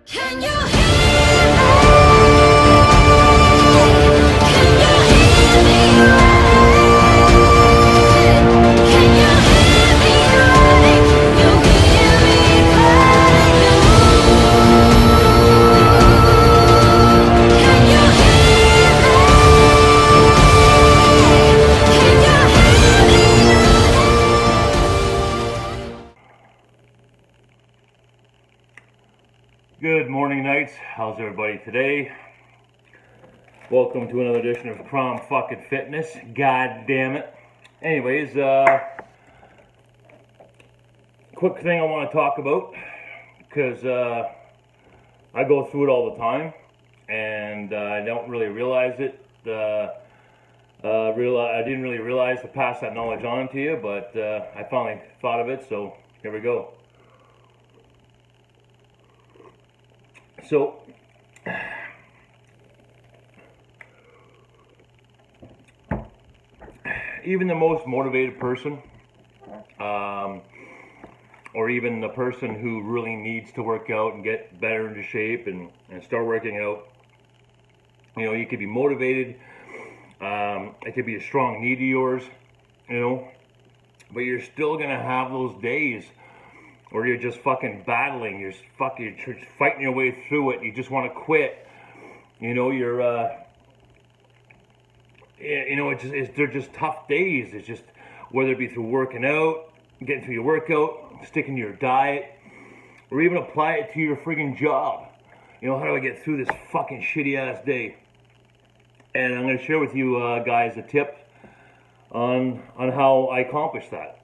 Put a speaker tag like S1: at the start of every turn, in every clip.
S1: Can you hear me? Can you hear me right? Can you hear me right? You hear me calling you. Can you hear me? Can you hear me right?
S2: Good morning, Knights. How's everybody today? Welcome to another edition of Krahm fucking Fitness. God damn it. Anyways, quick thing I want to talk about, because I go through it all the time, and I don't really realize it. I didn't really realize to pass that knowledge on to you, but I finally thought of it, so here we go. So, even the most motivated person, or even the person who really needs to work out and get better into shape and start working out, you know, you could be motivated, it could be a strong need of yours, you know, but you're still going to have those days where you're just fucking battling, you're fighting your way through it, you just want to quit, you know, they're just tough days. It's just, whether it be through working out, getting through your workout, sticking to your diet, or even apply it to your friggin' job. You know, how do I get through this fucking shitty ass day? And I'm going to share with you guys a tip on how I accomplish that.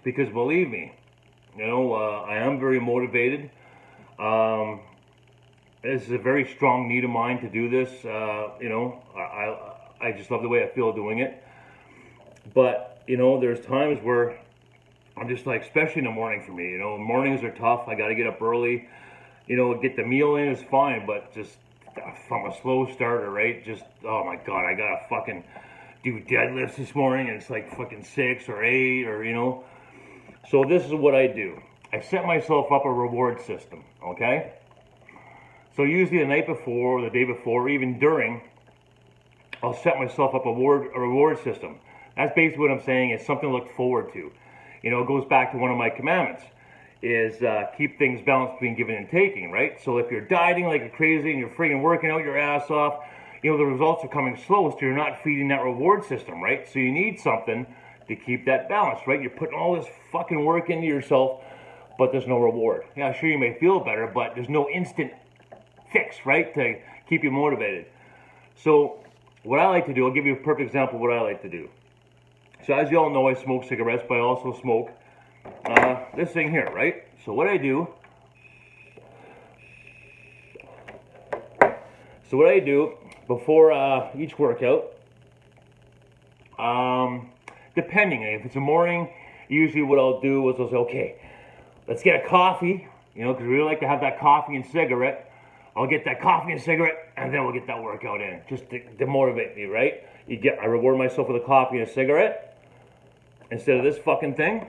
S2: Because believe me, you know, I am very motivated. This is a very strong need of mine to do this. You know, I just love the way I feel doing it. But, you know, there's times where I'm just like, especially in the morning for me, you know, mornings are tough. I got to get up early, you know, get the meal in is fine, but just from a slow starter, right? Just, oh my God, I got to fucking do deadlifts this morning, and it's like fucking 6 or 8 or, you know. So this is what I do. I set myself up a reward system, okay? So usually the night before or the day before, or even during, I'll set myself up a reward system. That's basically what I'm saying, is something to look forward to. You know, it goes back to one of my commandments, is keep things balanced between giving and taking, right? So if you're dieting like a crazy and you're friggin' working out your ass off, you know, the results are coming slow, so you're not feeding that reward system, right? So you need something to keep that balance, right? You're putting all this fucking work into yourself, but there's no reward. Yeah, sure, you may feel better, but there's no instant fix, right, to keep you motivated. So what I like to do, I'll give you a perfect example of what I like to do. So as you all know, I smoke cigarettes, but I also smoke this thing here, right? So what I do before each workout, depending, if it's a morning, usually what I'll do is I'll say, okay, let's get a coffee, you know, because we really like to have that coffee and cigarette. I'll get that coffee and cigarette, and then we'll get that workout in, just to motivate me, right? I reward myself with a coffee and a cigarette instead of this fucking thing.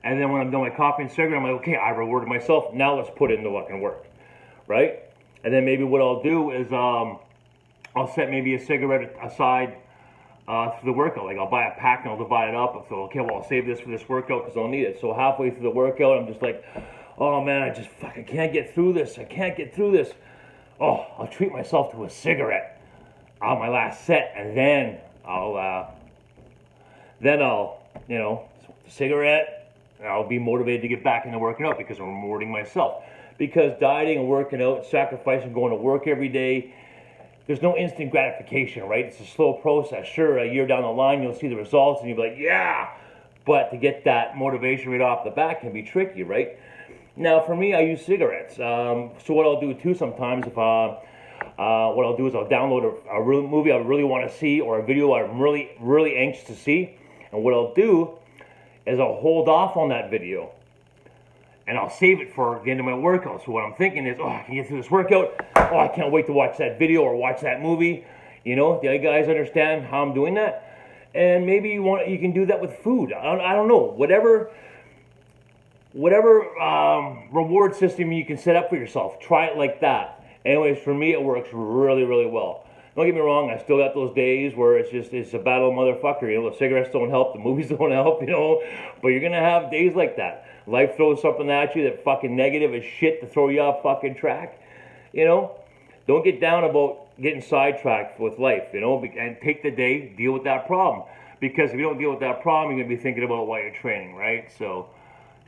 S2: And then when I'm done with my coffee and cigarette, I'm like, okay, I rewarded myself. Now let's put in the fucking work, right? And then maybe what I'll do is I'll set maybe a cigarette aside for the workout. Like I'll buy a pack and I'll divide it up. So okay, well, I'll save this for this workout because I'll need it. So halfway through the workout, I'm just like, oh man, I just fucking can't get through this. I can't get through this. Oh, I'll treat myself to a cigarette on my last set, and then I'll you know, cigarette. I'll be motivated to get back into working out because I'm rewarding myself. Because dieting and working out, sacrificing going to work every day, there's no instant gratification, right? It's a slow process. Sure, a year down the line, you'll see the results and you'll be like, yeah. But to get that motivation right off the bat can be tricky, right? Now, for me, I use cigarettes. So what I'll do too sometimes, what I'll do is I'll download a movie I really want to see, or a video I'm really, really anxious to see. And what I'll do is I'll hold off on that video and I'll save it for the end of my workout. So what I'm thinking is, oh, I can get through this workout. Oh, I can't wait to watch that video or watch that movie. You know, do you guys understand how I'm doing that? And maybe you can do that with food. I don't know. Whatever whatever reward system you can set up for yourself. Try it like that. Anyways, for me, it works really, really well. Don't get me wrong, I still got those days where it's a battle motherfucker. You know, the cigarettes don't help, the movies don't help, you know. But you're gonna have days like that. Life throws something at you that fucking negative as shit to throw you off fucking track. You know, don't get down about getting sidetracked with life, you know, and take the day, deal with that problem. Because if you don't deal with that problem, you're gonna be thinking about why you're training, right? So,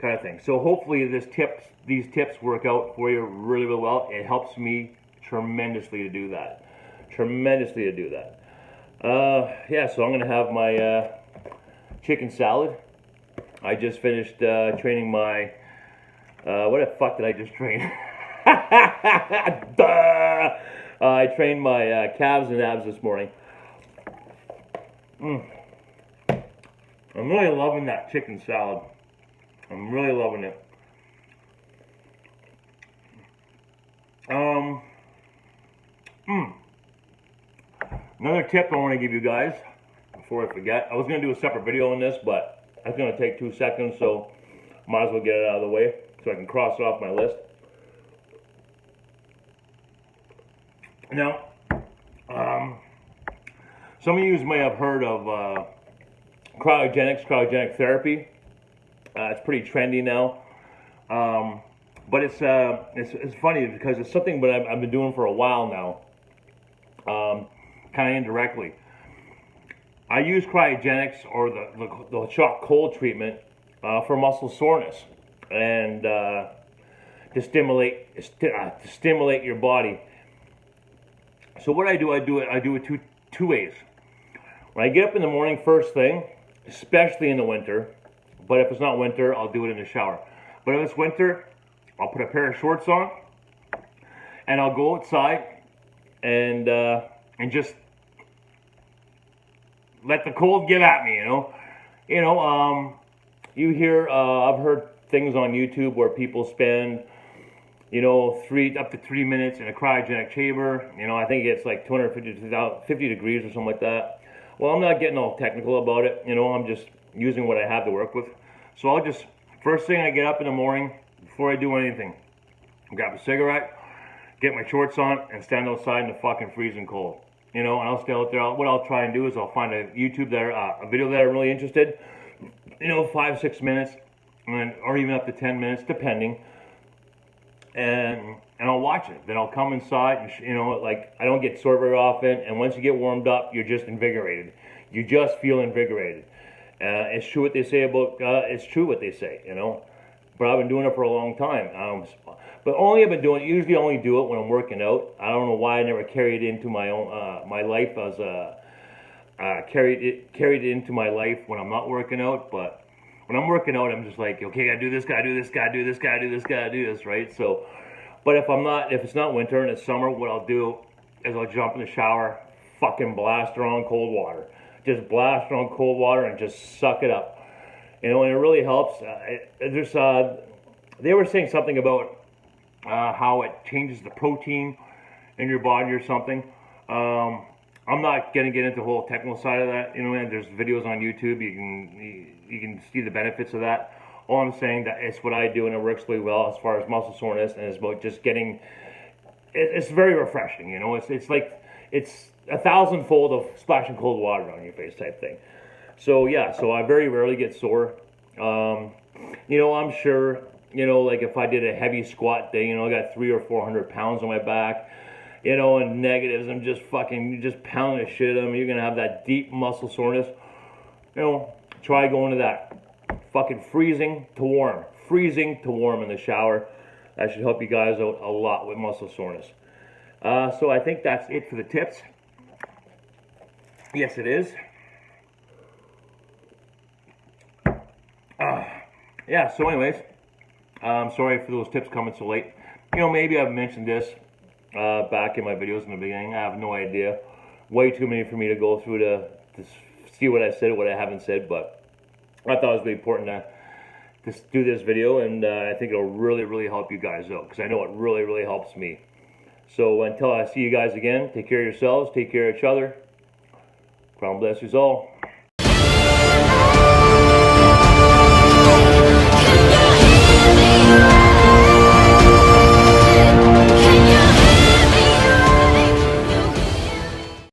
S2: kind of thing. So hopefully these tips work out for you really, really well. It helps me tremendously to do that. Tremendously to do that. Yeah, so I'm gonna have my chicken salad. I just finished training my what the fuck did I just train? I trained my calves and abs this morning. I'm really loving that chicken salad. I'm really loving it. Another tip I want to give you guys before I forget. I was going to do a separate video on this, but that's going to take 2 seconds, so might as well get it out of the way so I can cross it off my list. Now, some of you may have heard of cryogenic therapy. It's pretty trendy now, but it's funny because it's something that I've been doing for a while now, kind of indirectly. I use cryogenics or the shock cold treatment for muscle soreness and to stimulate your body. So what I do it two ways. When I get up in the morning, first thing, especially in the winter. But if it's not winter, I'll do it in the shower. But if it's winter, I'll put a pair of shorts on, and I'll go outside and just let the cold get at me. You hear I've heard things on YouTube where people spend 3 up to 3 minutes in a cryogenic chamber. I think it's like 250 to 50 degrees or something like that. Well, I'm not getting all technical about it. I'm just using what I have to work with. So I'll just, first thing I get up in the morning, before I do anything, grab a cigarette, get my shorts on, and stand outside in the fucking freezing cold. And I'll stay out there. What I'll try and do is I'll find a video that I'm really interested, 5-6 minutes, or even up to 10 minutes, depending. And I'll watch it. Then I'll come inside, and I don't get sore very often. And once you get warmed up, you're just invigorated. You just feel invigorated. It's true what they say about. It's true what they say, But I've been doing it for a long time. Usually only do it when I'm working out. I don't know why I never carried it into my own my life as carried it into my life when I'm not working out. But when I'm working out, I'm just like, okay, gotta do this, gotta do this, gotta do this, gotta do this, gotta do this, right? So, but if it's not winter and it's summer, what I'll do is I'll jump in the shower, fucking blast around cold water. Just blast around cold water and just suck it up. And it really helps. They were saying something about how it changes the protein in your body or something. I'm not going to get into the whole technical side of that. There's videos on YouTube. You can see the benefits of that. All I'm saying that it's what I do and it works really well as far as muscle soreness, and it's about just getting. It's very refreshing. It's like it's 1,000-fold of splashing cold water on your face type thing. So yeah, so I very rarely get sore. I'm sure, like if I did a heavy squat day, I got 300 or 400 pounds on my back, and negatives, I'm just pounding the shit at them. You're gonna have that deep muscle soreness. Try going to that fucking freezing to warm in the shower. That should help you guys out a lot with muscle soreness. So I think that's it for the tips. Yes, it is. Yeah, so anyways, I'm sorry for those tips coming so late. Maybe I've mentioned this back in my videos in the beginning. I have no idea. Way too many for me to go through to see what I said or what I haven't said, but I thought it was really important to do this video, and I think it'll really, really help you guys out, because I know it really, really helps me. So until I see you guys again, take care of yourselves, take care of each other. Krahm bless you all.